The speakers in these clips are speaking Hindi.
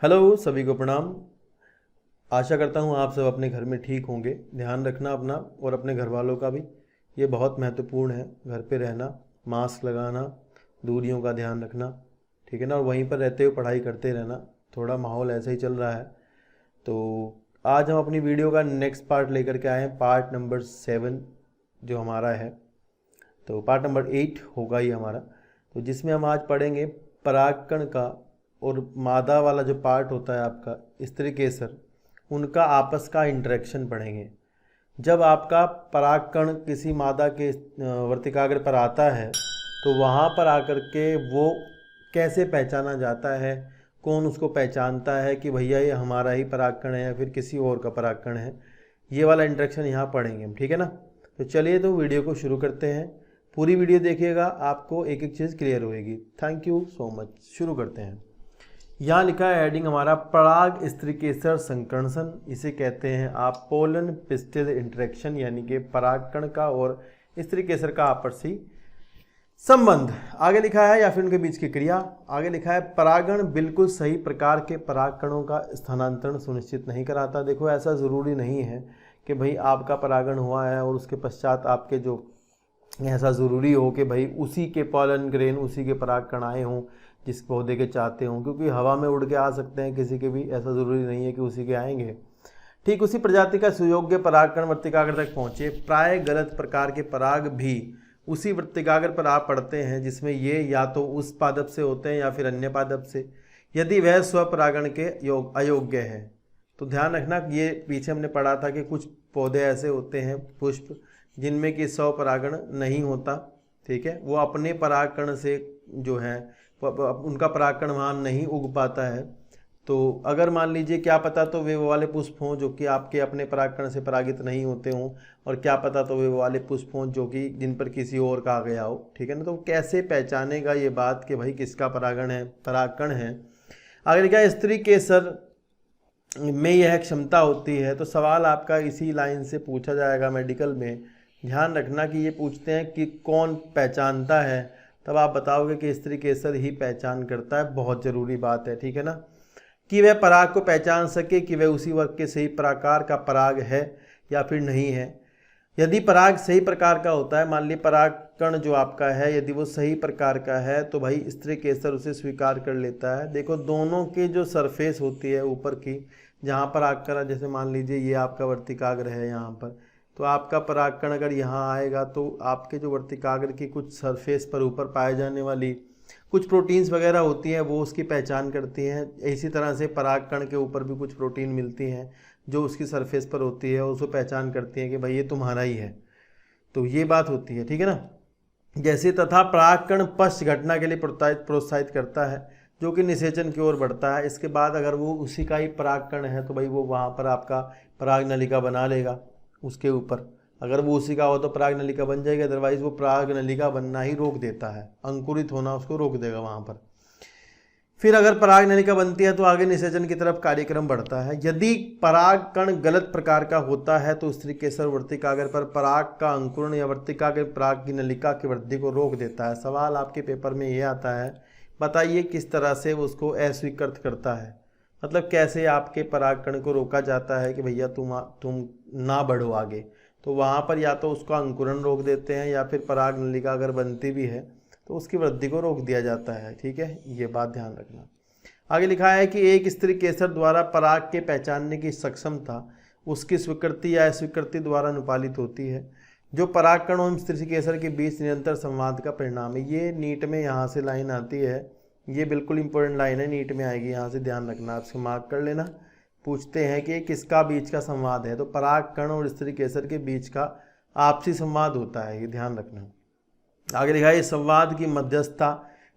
हेलो, सभी को प्रणाम। आशा करता हूँ आप सब अपने घर में ठीक होंगे। ध्यान रखना अपना और अपने घर वालों का भी, ये बहुत महत्वपूर्ण है। घर पे रहना, मास्क लगाना, दूरियों का ध्यान रखना, ठीक है ना। और वहीं पर रहते हुए पढ़ाई करते रहना। थोड़ा माहौल ऐसा ही चल रहा है। तो आज हम अपनी वीडियो का नेक्स्ट पार्ट लेकर के आए हैं, पार्ट नंबर 7 जो हमारा है। तो पार्ट नंबर 8 होगा ही हमारा। तो जिसमें हम आज पढ़ेंगे परागकण का और मादा वाला जो पार्ट होता है आपका स्त्री केसर, उनका आपस का इंटरेक्शन पढ़ेंगे। जब आपका परागकण किसी मादा के वर्तिकाग्र पर आता है तो वहाँ पर आकर के वो कैसे पहचाना जाता है, कौन उसको पहचानता है कि भैया ये हमारा ही परागकण है या फिर किसी और का परागकण है, ये वाला इंटरेक्शन यहाँ पढ़ेंगे हम, ठीक है ना। तो चलिए तो वीडियो को शुरू करते हैं। पूरी वीडियो देखिएगा, आपको एक एक चीज़ क्लियर होएगी। Thank you so much. शुरू करते हैं। यहाँ लिखा है हेडिंग हमारा, पराग स्त्रीकेसर संकर्षण। इसे कहते हैं आप पोलन पिस्टिल इंटरेक्शन, यानी कि परागकण का और स्त्रीकेसर का आपसी संबंध। आगे लिखा है या फिर उनके बीच की क्रिया। आगे लिखा है परागण बिल्कुल सही प्रकार के परागकणों का स्थानांतरण सुनिश्चित नहीं कराता। देखो, ऐसा ज़रूरी नहीं है कि भाई आपका परागण हुआ है और उसके पश्चात आपके जो ऐसा ज़रूरी हो कि भाई उसी के पॉलन ग्रेन, उसी के परागकण आए हों जिस पौधे के चाहते हों, क्योंकि हवा में उड़ के आ सकते हैं किसी के भी, ऐसा ज़रूरी नहीं है कि उसी के आएंगे। ठीक उसी प्रजाति का सुयोग्य परागकण वर्तिकाग्र तक पहुँचे। प्राय गलत प्रकार के पराग भी उसी वर्तिकाग्र पर आ पड़ते हैं जिसमें ये या तो उस पादप से होते हैं या फिर अन्य पादप से, यदि वह स्वपरागण के अयोग्य है। तो ध्यान रखना, ये पीछे हमने पढ़ा था कि कुछ पौधे ऐसे होते हैं, पुष्प, जिनमें कि स्वपरागण नहीं होता, ठीक है। वो अपने परागकण से जो है उनका परागकण वहाँ नहीं उग पाता है। तो अगर मान लीजिए, क्या पता तो वे वो वाले पुष्प हों जो कि आपके अपने परागकण से परागित नहीं होते हों, और क्या पता तो वे वो वाले पुष्प हों जो कि जिन पर किसी और का आ गया हो, ठीक है ना। तो कैसे पहचानेगा ये बात कि भाई किसका परागण है, परागकण है। आगे लिखा है स्त्री केसर में यह क्षमता होती है। तो सवाल आपका इसी लाइन से पूछा जाएगा मेडिकल में। ध्यान रखना कि ये पूछते हैं कि कौन पहचानता है, तब आप बताओगे कि स्त्री केसर ही पहचान करता है। बहुत ज़रूरी बात है, ठीक है ना, कि वह पराग को पहचान सके कि वह उसी वर्ग के सही प्रकार का पराग है या फिर नहीं है। यदि पराग सही प्रकार का होता है, मान ली परागकण जो आपका है यदि वो सही प्रकार का है, तो भाई स्त्री केसर उसे स्वीकार कर लेता है। देखो, दोनों की जो सरफेस होती है ऊपर की, जहाँ पर आकर, जैसे मान लीजिए ये आपका वर्तिकाग्र है यहाँ पर, तो आपका परागकण अगर यहाँ आएगा तो आपके जो वर्तिकाग्र की कुछ सरफेस पर ऊपर पाए जाने वाली कुछ प्रोटीन्स वगैरह होती हैं, वो उसकी पहचान करती हैं। इसी तरह से परागकण के ऊपर भी कुछ प्रोटीन मिलती हैं जो उसकी सरफेस पर होती है, उसको पहचान करती हैं कि भाई ये तुम्हारा ही है। तो ये बात होती है, ठीक है ना। जैसे तथा परागकण पश्च घटना के लिए प्रोत्साहित करता है, जो कि निषेचन की ओर बढ़ता है। इसके बाद अगर वो उसी का ही परागकण है तो भाई वो वहाँ पर आपका पराग नलिका बना लेगा उसके ऊपर। अगर वो उसी का हो तो पराग नलिका बन जाएगी, अदरवाइज वो पराग नलिका बनना ही रोक देता है, अंकुरित होना उसको रोक देगा वहाँ पर। फिर अगर पराग नलिका बनती है तो आगे निषेचन की तरफ कार्यक्रम बढ़ता है। यदि परागकण गलत प्रकार का होता है तो स्त्री केसर वर्तिकाग्र पर पराग का अंकुरण या वर्तिकाग्र पराग की नलिका की वृद्धि को रोक देता है। सवाल आपके पेपर में ये आता है, बताइए किस तरह से उसको अस्वीकृत करता है, मतलब कैसे आपके परागकण को रोका जाता है कि भैया तुम ना बढ़ो आगे। तो वहाँ पर या तो उसका अंकुरण रोक देते हैं या फिर पराग नलिका अगर बनती भी है तो उसकी वृद्धि को रोक दिया जाता है, ठीक है। ये बात ध्यान रखना। आगे लिखा है कि एक स्त्री केसर द्वारा पराग के पहचानने की सक्षमता उसकी स्वीकृति या अस्वीकृति द्वारा अनुपालित होती है, जो परागकण और स्त्री केसर के बीच निरंतर संवाद का परिणाम है। ये नीट में यहाँ से लाइन आती है, ये बिल्कुल इंपॉर्टेंट लाइन है, नीट में आएगी, यहाँ से ध्यान रखना, आपसे मार्क कर लेना। पूछते हैं कि किसका बीच का संवाद है, तो परागकण और स्त्री केसर के बीच का आपसी संवाद होता है, ये ध्यान रखना। आगे लिखा है इस संवाद की मध्यस्थता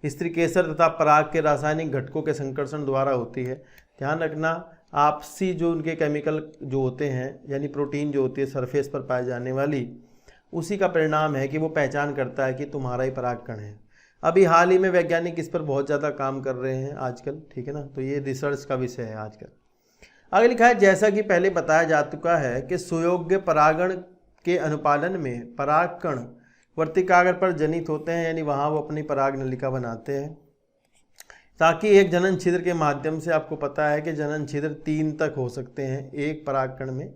स्त्री केसर तथा पराग के रासायनिक घटकों के संकर्षण द्वारा होती है। ध्यान रखना, आपसी जो उनके केमिकल जो होते हैं, यानी प्रोटीन जो होती है सरफेस पर पाई जाने वाली, उसी का परिणाम है कि वो पहचान करता है कि तुम्हारा ही परागकण है। अभी हाल ही में वैज्ञानिक इस पर बहुत ज़्यादा काम कर रहे हैं आजकल, ठीक है ना, तो ये रिसर्च का विषय है आजकल। आगे लिखा है जैसा कि पहले बताया जा चुका है कि सुयोग्य परागण के अनुपालन में परागकण वर्तिकाग्र पर जनित होते हैं, यानी वहाँ वो अपनी पराग नलिका बनाते हैं। ताकि एक जनन छिद्र के माध्यम से, आपको पता है कि जनन छिद्र 3 तक हो सकते हैं, एक परागकण में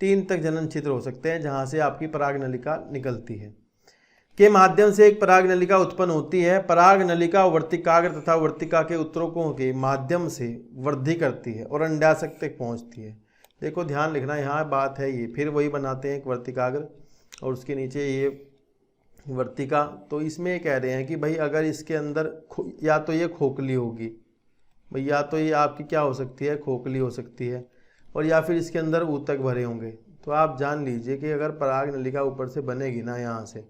3 तक जनन छिद्र हो सकते हैं जहाँ से आपकी पराग नलिका निकलती है, के माध्यम से एक पराग नलिका उत्पन्न होती है। पराग नलिका वर्तिकाग्र तथा वर्तिका के उत्तकों के माध्यम से वृद्धि करती है और अंडाशय तक पहुंचती है। देखो ध्यान लिखना, यहाँ बात है ये, फिर वही बनाते हैं एक वर्तिकाग्र और उसके नीचे ये वर्तिका। तो इसमें कह रहे हैं कि भाई अगर इसके अंदर या तो ये खोखली होगी भाई, या तो ये आपकी क्या हो सकती है, खोखली हो सकती है, और या फिर इसके अंदर ऊतक भरे होंगे। तो आप जान लीजिए कि अगर पराग नलिका ऊपर से बनेगी ना यहाँ से,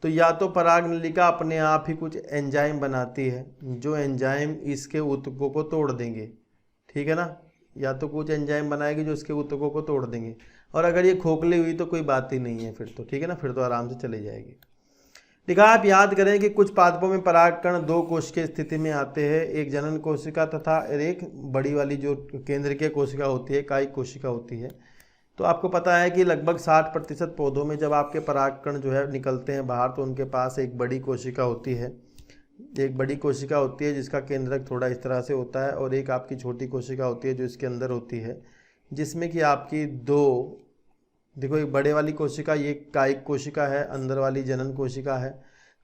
तो या तो पराग नलिका अपने आप ही कुछ एंजाइम बनाती है, जो एंजाइम इसके ऊतकों को तोड़ देंगे, ठीक है ना, या तो कुछ एंजाइम बनाएगी जो इसके ऊतकों को तोड़ देंगे। और अगर ये खोखली हुई तो कोई बात ही नहीं है फिर तो, ठीक है ना, फिर तो आराम से चली जाएगी। लिखा, आप याद करें कि कुछ पादपों में परागकण 2 कोश की स्थिति में आते हैं, एक जनन कोशिका तथा एक बड़ी वाली जो केंद्रीय कोशिका होती है, कायिक कोशिका होती है। तो आपको पता है कि लगभग 60% पौधों में जब आपके परागकण जो है निकलते हैं बाहर, तो उनके पास एक बड़ी कोशिका होती है, एक बड़ी कोशिका होती है जिसका केंद्रक थोड़ा इस तरह से होता है, और एक आपकी छोटी कोशिका होती है जो इसके अंदर होती है, जिसमें कि आपकी 2, देखो एक बड़े वाली कोशिका ये कायिक कोशिका है, अंदर वाली जनन कोशिका है।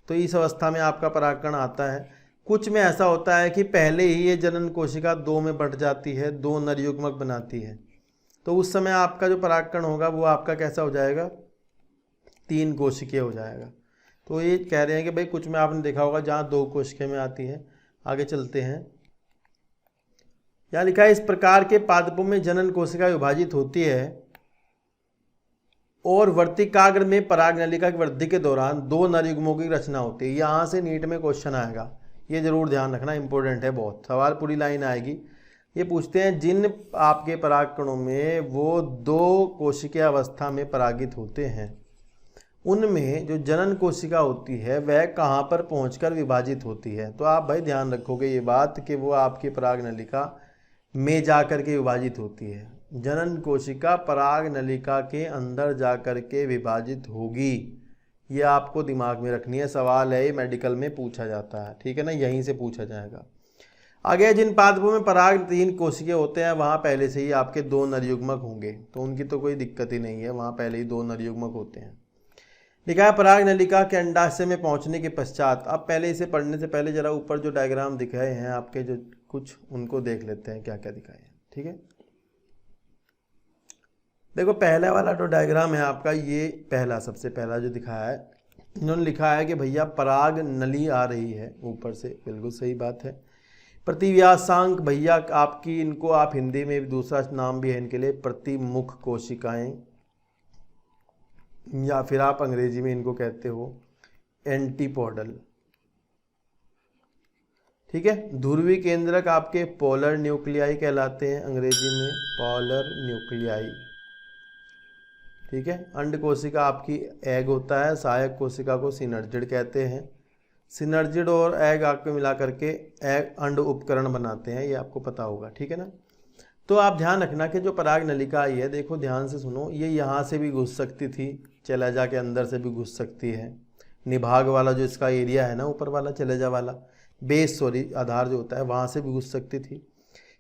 तो इस अवस्था में आपका परागकण आता है। कुछ में ऐसा होता है कि पहले ही ये जनन कोशिका 2 में बंट जाती है, 2 नर युग्मक बनाती है, तो उस समय आपका जो परागकण होगा वो आपका कैसा हो जाएगा, 3 कोशिकीय हो जाएगा। तो ये कह रहे हैं कि भाई कुछ में आपने देखा होगा जहाँ 2 कोशिकीय में आती है। आगे चलते हैं, यहाँ लिखा है, इस प्रकार के पादपों में जनन कोशिका विभाजित होती है और वर्तिकाग्र में पराग नलिका की वृद्धि के दौरान 2 नर युग्मों की रचना होती है। यहाँ से नीट में क्वेश्चन आएगा, ये जरूर ध्यान रखना, इंपॉर्टेंट है बहुत, सवाल पूरी लाइन आएगी। ये पूछते हैं जिन आपके परागकणों में वो 2 कोशिकीय अवस्था में परागित होते हैं, उनमें जो जनन कोशिका होती है वह कहाँ पर पहुंचकर विभाजित होती है। तो आप भाई ध्यान रखोगे ये बात कि वो आपकी पराग नलिका में जाकर के विभाजित होती है। जनन कोशिका पराग नलिका के अंदर जाकर के विभाजित होगी, ये आपको दिमाग में रखनी है। सवाल है ये, मेडिकल में पूछा जाता है, ठीक है ना, यहीं से पूछा जाएगा। आगे, जिन पादपों में पराग 3 कोशिकीय होते हैं वहाँ पहले से ही आपके 2 नर युग्मक होंगे, तो उनकी तो कोई दिक्कत ही नहीं है, वहाँ पहले ही 2 नर युग्मक होते हैं। लिखा है, पराग नलिका के अंडाशय में पहुँचने के पश्चात, अब पहले इसे पढ़ने से पहले जरा ऊपर जो डायग्राम दिखाए हैं आपके जो कुछ, उनको देख लेते हैं क्या क्या दिखाए हैं, ठीक है। देखो पहला वाला जो डायग्राम है आपका, ये पहला सबसे पहला जो दिखाया है, इन्होंने लिखा है कि भैया पराग नली आ रही है ऊपर से, बिल्कुल सही बात है। प्रतिव्यासांक भैया आपकी, इनको आप हिंदी में भी दूसरा नाम भी है इनके लिए, प्रतिमुख कोशिकाएं, या फिर आप अंग्रेजी में इनको कहते हो एंटीपोडल, ठीक है। ध्रुवी केंद्रक आपके पोलर न्यूक्लियाई कहलाते हैं, अंग्रेजी में पोलर न्यूक्लियाई, ठीक है। अंड कोशिका आपकी एग होता है, सहायक कोशिका को सिनर्जिड कहते हैं। सिनर्जिड और एग आपको मिला करके एग अंड उपकरण बनाते हैं, ये आपको पता होगा, ठीक है ना। तो आप ध्यान रखना कि जो पराग नलिका आई है, देखो ध्यान से सुनो, ये यहाँ से भी घुस सकती थी, चला जा के अंदर से भी घुस सकती है। निभाग वाला जो इसका एरिया है ना, ऊपर वाला चलेजा वाला बेस, सॉरी आधार जो होता है, वहाँ से भी घुस सकती थी।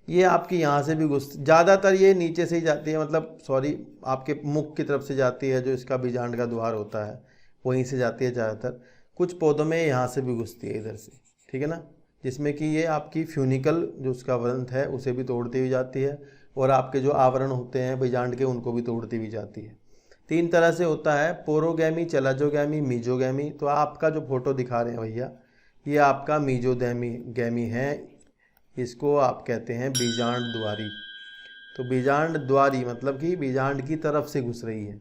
ये आपकी यहाँ से भी घुस, ज़्यादातर ये नीचे से ही जाती है, मतलब सॉरी आपके मुख की तरफ से जाती है, जो इसका बीजांड का द्वार होता है वहीं से जाती है ज़्यादातर। कुछ पौधों में यहाँ से भी घुसती है इधर से, ठीक है ना, जिसमें कि ये आपकी फ्यूनिकल जो उसका वृंत है उसे भी तोड़ती हुई जाती है, और आपके जो आवरण होते हैं बीजांड के उनको भी तोड़ती हुई जाती है। 3 तरह से होता है, पोरोगैमी, चलाजोगैमी, मीजोगैमी। तो आपका जो फोटो दिखा रहे हैं भैया, ये आपका मीजोगैमी है, इसको आप कहते हैं बीजांड द्वारी। तो बीजांड द्वारी मतलब कि बीजांड की तरफ से घुस रही है।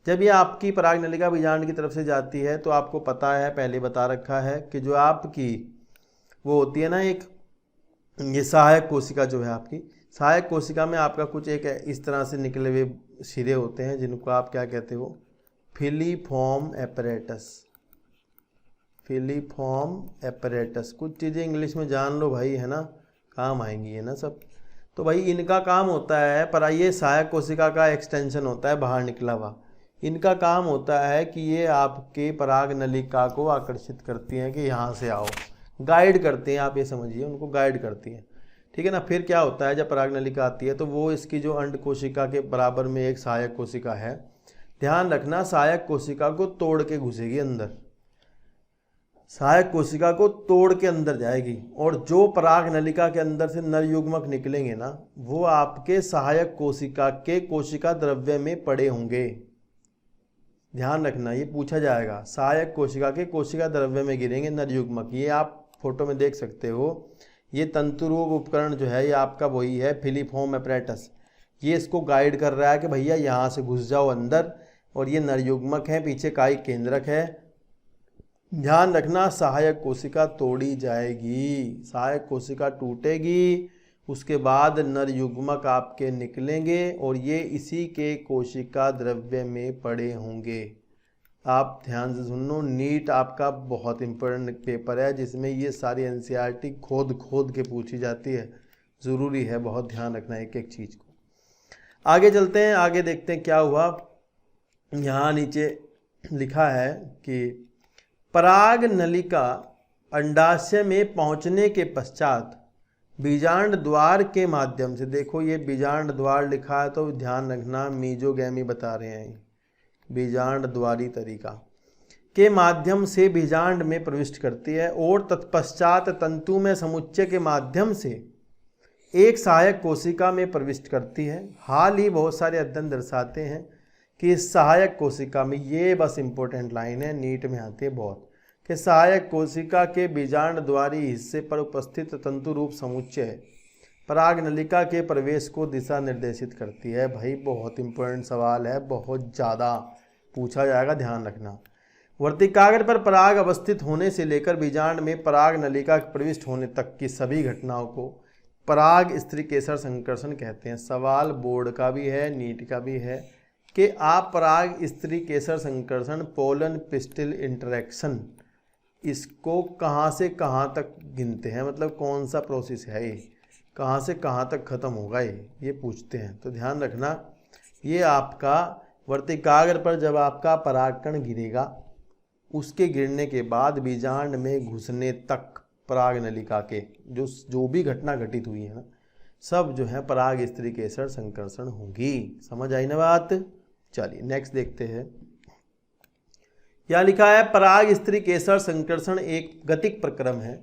जब ये आपकी पराग नलिका बीजांड की तरफ से जाती है, तो आपको पता है, पहले बता रखा है कि जो आपकी वो होती है ना एक, ये सहायक कोशिका जो है आपकी, सहायक कोशिका में आपका कुछ एक इस तरह से निकले हुए सिरे होते हैं, जिनको आप क्या कहते हो, फिलीफॉर्म एपरेटस। फिलीफॉर्म एपरेटस, कुछ चीज़ें इंग्लिश में जान लो भाई, है ना, काम आएंगी, है ना सब। तो भाई इनका काम होता है, पर ये सहायक कोशिका का एक्सटेंशन होता है बाहर निकला हुआ। इनका काम होता है कि ये आपके पराग नलिका को आकर्षित करती हैं कि यहाँ से आओ, गाइड करते हैं, आप ये समझिए, उनको गाइड करती हैं, ठीक है ना। फिर क्या होता है, जब पराग नलिका आती है तो वो इसकी जो अंड कोशिका के बराबर में एक सहायक कोशिका है, ध्यान रखना सहायक कोशिका को तोड़ के घुसेगी अंदर, सहायक कोशिका को तोड़ के अंदर जाएगी, और जो पराग नलिका के अंदर से नर युग्मक निकलेंगे ना, वो आपके सहायक कोशिका के कोशिका द्रव्य में पड़े होंगे। ध्यान रखना, ये पूछा जाएगा, सहायक कोशिका के कोशिका द्रव्य में गिरेंगे नर युग्मक। ये आप फोटो में देख सकते हो, ये तंतुरोग उपकरण जो है ये आपका वही है, फिलिफॉर्म एपरेटस। ये इसको गाइड कर रहा है कि भैया यहाँ से घुस जाओ अंदर, और ये नर युग्मक है, पीछे कायिक केंद्रक है। ध्यान रखना, सहायक कोशिका तोड़ी जाएगी, सहायक कोशिका टूटेगी, उसके बाद नर युग्मक आपके निकलेंगे और ये इसी के कोशिका द्रव्य में पड़े होंगे। आप ध्यान से सुन लो, नीट आपका बहुत इंपॉर्टेंट पेपर है जिसमें ये सारी एनसीईआरटी खोद खोद के पूछी जाती है, ज़रूरी है, बहुत ध्यान रखना एक एक चीज़ को। आगे चलते हैं, आगे देखते हैं क्या हुआ। यहाँ नीचे लिखा है कि पराग नलिका अंडाशय में पहुँचने के पश्चात बीजांड द्वार के माध्यम से, देखो ये बीजांड द्वार लिखा है तो ध्यान रखना मीजोगैमी बता रहे हैं, बीजांड द्वारी तरीका के माध्यम से बीजांड में प्रविष्ट करती है, और तत्पश्चात तंतु में समुच्चय के माध्यम से एक सहायक कोशिका में प्रविष्ट करती है। हाल ही बहुत सारे अध्ययन दर्शाते हैं कि इस सहायक कोशिका में, ये बस इंपॉर्टेंट लाइन है, नीट में आती है बहुत, कि सहायक कोशिका के बीजांड द्वारी हिस्से पर उपस्थित तंतु रूप समुच्चय पराग नलिका के प्रवेश को दिशा निर्देशित करती है। भाई बहुत इंपॉर्टेंट सवाल है, बहुत ज़्यादा पूछा जाएगा, ध्यान रखना। वर्तिकाग्र पर पराग अवस्थित होने से लेकर बीजांड में पराग नलिका प्रविष्ट होने तक की सभी घटनाओं को पराग स्त्री केसर संकर्षण कहते हैं। सवाल बोर्ड का भी है, नीट का भी है कि आप पराग स्त्री केसर संकर्षण, पोलन पिस्टिल इंटरेक्शन, इसको कहाँ से कहाँ तक गिनते हैं, मतलब कौन सा प्रोसेस है ये, कहाँ से कहाँ तक ख़त्म होगा ये पूछते हैं। तो ध्यान रखना, ये आपका वर्तिकाग्र पर जब आपका परागकण गिरेगा, उसके गिरने के बाद बीजांड में घुसने तक पराग नलिका के जो भी घटना घटित हुई है ना, सब जो है पराग स्त्री केसर संकर्षण होगी। समझ आई ना बात। चलिए नेक्स्ट देखते हैं। यह लिखा है पराग स्त्री केसर संकर्षण एक गतिक प्रक्रम है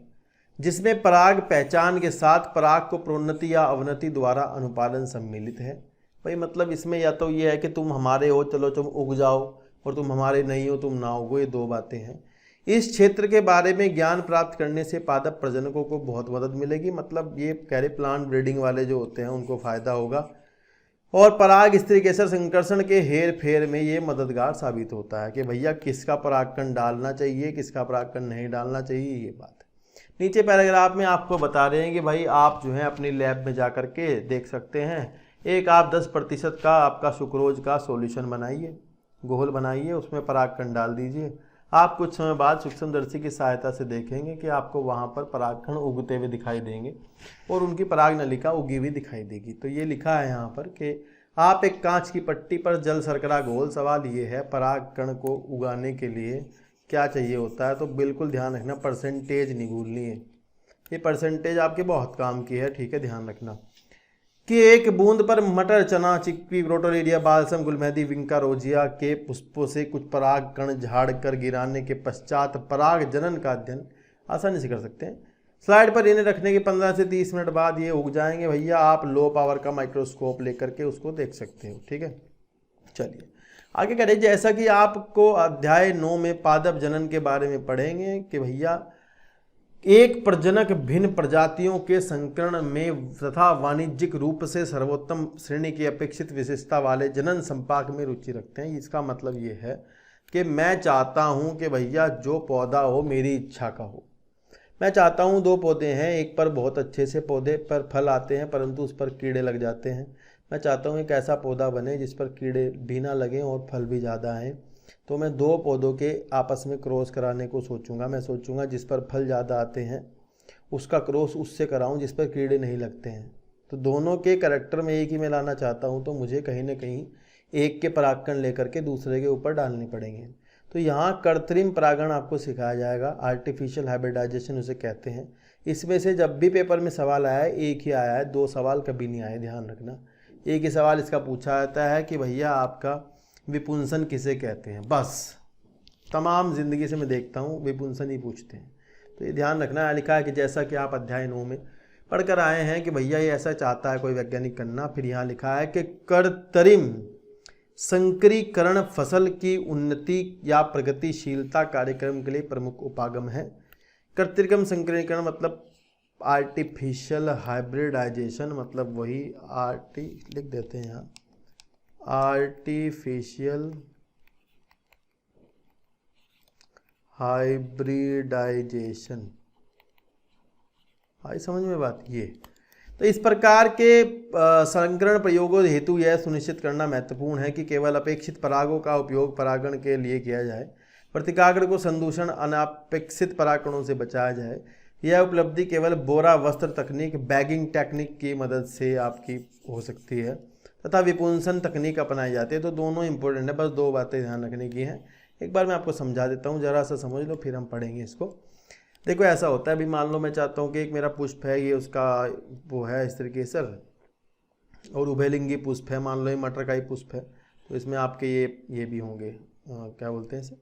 जिसमें पराग पहचान के साथ पराग को प्रोन्नति या अवनति द्वारा अनुपालन सम्मिलित है। भाई मतलब इसमें या तो ये है कि तुम हमारे हो, चलो तुम उग जाओ, और तुम हमारे नहीं हो, तुम ना उगो, ये दो बातें हैं। इस क्षेत्र के बारे में ज्ञान प्राप्त करने से पादप प्रजनकों को बहुत मदद मिलेगी। मतलब ये कह रहे प्लांट ब्रीडिंग वाले जो होते हैं उनको फायदा होगा, और पराग स्त्री केसर संकर्षण के हेर फेर में ये मददगार साबित होता है कि भैया किसका परागकण डालना चाहिए, किसका परागकण नहीं डालना चाहिए, ये बात है। नीचे पैराग्राफ में आपको बता रहे हैं कि भाई आप जो है अपनी लैब में जा कर के देख सकते हैं। एक आप 10% का आपका सुक्रोज का सॉल्यूशन बनाइए, घोल बनाइए, उसमें परागकण डाल दीजिए। आप कुछ समय बाद सूक्ष्मदर्शी की सहायता से देखेंगे कि आपको वहाँ पर परागकण उगते हुए दिखाई देंगे और उनकी पराग नलिका उगी हुई दिखाई देगी। तो ये लिखा है यहाँ पर कि आप एक कांच की पट्टी पर जल शर्करा घोल, सवाल ये है परागकण को उगाने के लिए क्या चाहिए होता है, तो बिल्कुल ध्यान रखना, परसेंटेज नहीं भूलनी है, ये परसेंटेज आपके बहुत काम की है, ठीक है, ध्यान रखना कि एक बूंद पर मटर, चना, चिकपी, ब्रोटोलिडिया, बालसम, गुलमेहदी, विंका रोजिया के पुष्पों से कुछ पराग कण झाड़ कर गिराने के पश्चात पराग जनन का अध्ययन आसानी से कर सकते हैं। स्लाइड पर इन्हें रखने के 15 से 30 मिनट बाद ये उग जाएंगे। भैया आप लो पावर का माइक्रोस्कोप लेकर के उसको देख सकते हो, ठीक है। चलिए आगे कह रहे, जैसा कि आपको अध्याय 9 में पादप जनन के बारे में पढ़ेंगे कि भैया एक प्रजनक भिन्न प्रजातियों के संकरण में तथा वाणिज्यिक रूप से सर्वोत्तम श्रेणी की अपेक्षित विशेषता वाले जनन संपाक में रुचि रखते हैं। इसका मतलब ये है कि मैं चाहता हूं कि भैया जो पौधा हो मेरी इच्छा का हो। मैं चाहता हूं 2 पौधे हैं, एक पर बहुत अच्छे से पौधे पर फल आते हैं परंतु उस पर कीड़े लग जाते हैं। मैं चाहता हूं एक ऐसा पौधा बने जिस पर कीड़े भी ना लगें और फल भी ज़्यादा आएँ। तो मैं 2 पौधों के आपस में क्रॉस कराने को सोचूंगा। मैं सोचूंगा जिस पर फल ज़्यादा आते हैं उसका क्रॉस उससे कराऊं जिस पर कीड़े नहीं लगते हैं। तो दोनों के करैक्टर में एक ही मैं लाना चाहता हूं, तो मुझे कहीं ना कहीं एक के परागकण लेकर के दूसरे के ऊपर डालने पड़ेंगे। तो यहाँ कृत्रिम परागण आपको सिखाया जाएगा, आर्टिफिशियल हाइब्रिडाइजेशन उसे कहते हैं। इसमें से जब भी पेपर में सवाल आया है एक ही आया है, 2 सवाल कभी नहीं आए, ध्यान रखना। एक ही सवाल इसका पूछा जाता है कि भैया आपका विपुंसन किसे कहते हैं, बस। तमाम ज़िंदगी से मैं देखता हूँ विपुंसन ही पूछते हैं। तो ये ध्यान रखना है। लिखा है कि जैसा कि आप अध्याय 9 में पढ़कर आए हैं कि भैया ये ऐसा चाहता है कोई वैज्ञानिक करना। फिर यहाँ लिखा है कि कृत्रिम संकरीकरण फसल की उन्नति या प्रगतिशीलता कार्यक्रम के लिए प्रमुख उपागम है। कृत्रिम संकरीकरण मतलब आर्टिफिशियल हाइब्रिडाइजेशन, मतलब वही लिख देते हैं यहाँ, आर्टिफिशियल हाइब्रिडाइजेशन। आई समझ में बात ये। तो इस प्रकार के संकरण प्रयोगों हेतु यह सुनिश्चित करना महत्वपूर्ण है कि केवल अपेक्षित परागों का उपयोग परागण के लिए किया जाए, वर्तिकाग्र को संदूषण अनापेक्षित परागणों से बचाया जाए। यह उपलब्धि केवल बोरा वस्त्र तकनीक, बैगिंग टेक्निक की मदद से आपकी हो सकती है तथा विपुंसन तकनीक अपनाई जाती है। तो दोनों इंपॉर्टेंट है, बस 2 बातें ध्यान रखने की हैं। एक बार मैं आपको समझा देता हूँ, ज़रा सा समझ लो फिर हम पढ़ेंगे इसको। देखो ऐसा होता है, अभी मान लो मैं चाहता हूँ कि एक मेरा पुष्प है, ये उसका वो है इस तरीके से, और उभयलिंगी पुष्प है, मान लो ये मटर का ही पुष्प है। तो इसमें आपके ये भी होंगे, क्या बोलते हैं इसे,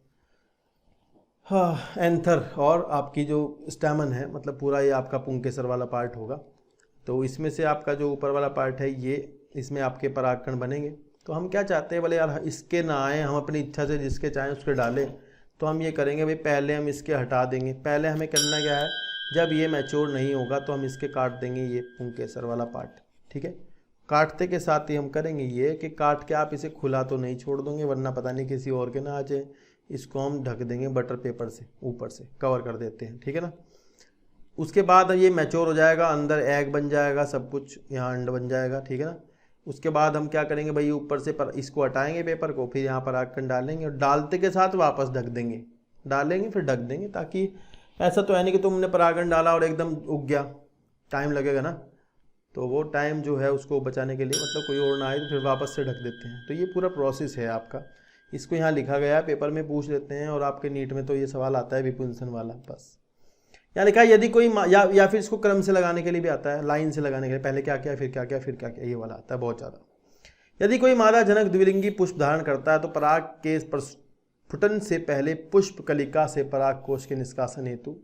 हाँ, एंथर, और आपकी जो स्टैमन है, मतलब पूरा ये आपका पुंकेसर वाला पार्ट होगा। तो इसमें से आपका जो ऊपर वाला पार्ट है ये, इसमें आपके परागकण बनेंगे। तो हम क्या चाहते हैं, बोले यार इसके ना आए, हम अपनी इच्छा से जिसके चाहें उसके डालें। तो हम ये करेंगे भाई, पहले हम इसके हटा देंगे। पहले हमें करना क्या है, जब ये मैच्योर नहीं होगा तो हम इसके काट देंगे ये पुंकेसर वाला पार्ट, ठीक है। काटते के साथ ही हम करेंगे ये कि काट के आप इसे खुला तो नहीं छोड़ दोगे, वरना पता नहीं किसी और के ना आ जाए। इसको हम ढक देंगे बटर पेपर से, ऊपर से कवर कर देते हैं, ठीक है ना। उसके बाद ये मैच्योर हो जाएगा, अंदर एग बन जाएगा, सब कुछ यहाँ अंड बन जाएगा, ठीक है ना। उसके बाद हम क्या करेंगे भाई, ऊपर से इसको हटाएंगे पेपर को, फिर यहाँ परागकण डालेंगे और डालते के साथ वापस ढक देंगे, डालेंगे फिर ढक देंगे, ताकि ऐसा तो है नहीं कि तुमने परागकण डाला और एकदम उग गया, टाइम लगेगा ना। तो वो टाइम जो है उसको बचाने के लिए, मतलब कोई और ना आए तो फिर वापस से ढक देते हैं। तो ये पूरा प्रोसेस है आपका, इसको यहाँ लिखा गया है, पेपर में पूछ लेते हैं, और आपके नीट में तो ये सवाल आता है विपुंसन वाला। बस यहाँ लिखा है यदि कोई या फिर इसको क्रम से लगाने के लिए भी आता है, लाइन से लगाने के लिए, पहले क्या क्या फिर क्या क्या फिर क्या क्या, ये वाला आता है बहुत ज़्यादा। यदि कोई मादा जनक द्विलिंगी पुष्प धारण करता है तो पराग के प्रस्फुटन से पहले पुष्प कलिका से पराग कोश के निष्कासन हेतु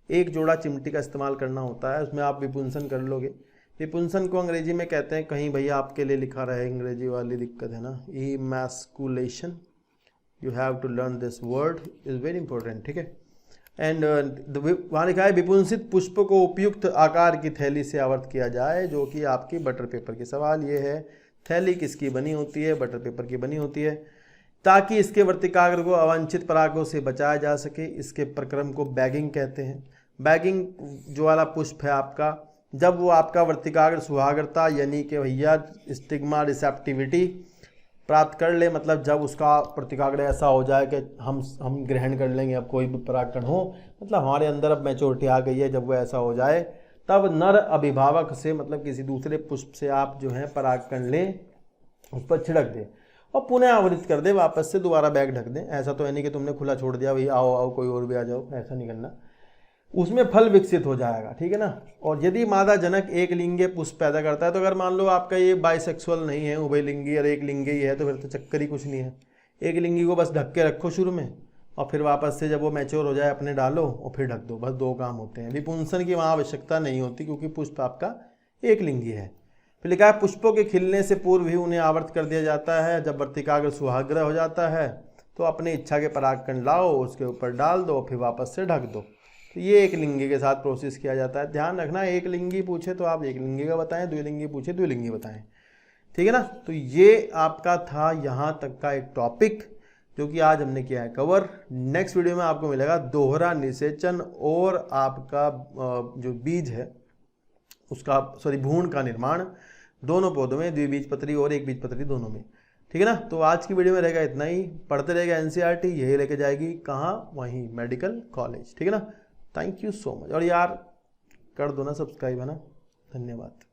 एक जोड़ा चिमटी का इस्तेमाल करना होता है। उसमें आप विपुंसन कर लोगे। विपुंसन को अंग्रेजी में कहते हैं, कहीं भैया आपके लिए लिखा रहे, अंग्रेजी वाली दिक्कत है ना, emasculation. You have to learn this word, is very important, ठीक है। एंड वहाँ लिखा है विपुंसित पुष्प को उपयुक्त आकार की थैली से आवर्त किया जाए, जो कि आपकी बटर पेपर की सवाल ये है, थैली किसकी बनी होती है, बटर पेपर की बनी होती है, ताकि इसके वर्तिकाग्र को अवांछित परागों से बचाया जा सके। इसके प्रक्रम को बैगिंग कहते हैं। बैगिंग जो वाला पुष्प है आपका, जब वो आपका वर्तिकाग्र सुहाग्रता यानी कि भैया स्टिग्मा रिसेप्टिविटी प्राप्त कर ले, मतलब जब उसका प्रतिकाग्र ऐसा हो जाए कि हम ग्रहण कर लेंगे, अब कोई भी परागकण हो, मतलब हमारे अंदर अब मैच्योरिटी आ गई है, जब वो ऐसा हो जाए तब नर अभिभावक से, मतलब किसी दूसरे पुष्प से आप जो है परागकण लें, उस पर छिड़क दें और पुनः आवृत कर दें, वापस से दोबारा बैग ढक दें। ऐसा तो है नहीं कि तुमने खुला छोड़ दिया, भाई आओ आओ कोई और भी आ जाओ, ऐसा नहीं करना। उसमें फल विकसित हो जाएगा, ठीक है ना। और यदि मादा जनक एक लिंगीय पुष्प पैदा करता है, तो अगर मान लो आपका ये बाइसेक्सुअल नहीं है, उभयलिंगी और एक लिंगी ही है, तो फिर तो चक्कर ही कुछ नहीं है। एक लिंगी को बस ढक के रखो शुरू में, और फिर वापस से जब वो मैच्योर हो जाए अपने डालो और फिर ढक दो, बस 2 काम होते हैं। विपुंसन की वहाँ आवश्यकता नहीं होती, क्योंकि पुष्प आपका एक लिंगी है। फिर लिखा है पुष्पों के खिलने से पूर्व ही उन्हें आवर्त कर दिया जाता है। जब वर्तिकाग्र सुहाग्र हो जाता है तो अपनी इच्छा के परागकण लाओ, उसके ऊपर डाल दो, फिर वापस से ढक दो। तो ये एक लिंगी के साथ प्रोसेस किया जाता है। ध्यान रखना, एक लिंगी पूछे तो आप एक लिंगी का बताएं, द्विलिंगी पूछे द्विलिंगी बताएं, ठीक है ना। तो ये आपका था यहाँ तक का एक टॉपिक जो कि आज हमने किया है कवर। नेक्स्ट वीडियो में आपको मिलेगा दोहरा निषेचन और आपका जो बीज है उसका, भ्रूण का निर्माण दोनों पौधों में, द्विबीजपत्री और एक बीजपत्री दोनों में, ठीक है ना। तो आज की वीडियो में रहेगा इतना ही। पढ़ते रहेगा एनसीईआरटी, यही लेके जाएगी कहाँ, वहीं मेडिकल कॉलेज, ठीक है ना। Thank you so much. और यार कर दो ना सब्सक्राइब, है ना। धन्यवाद।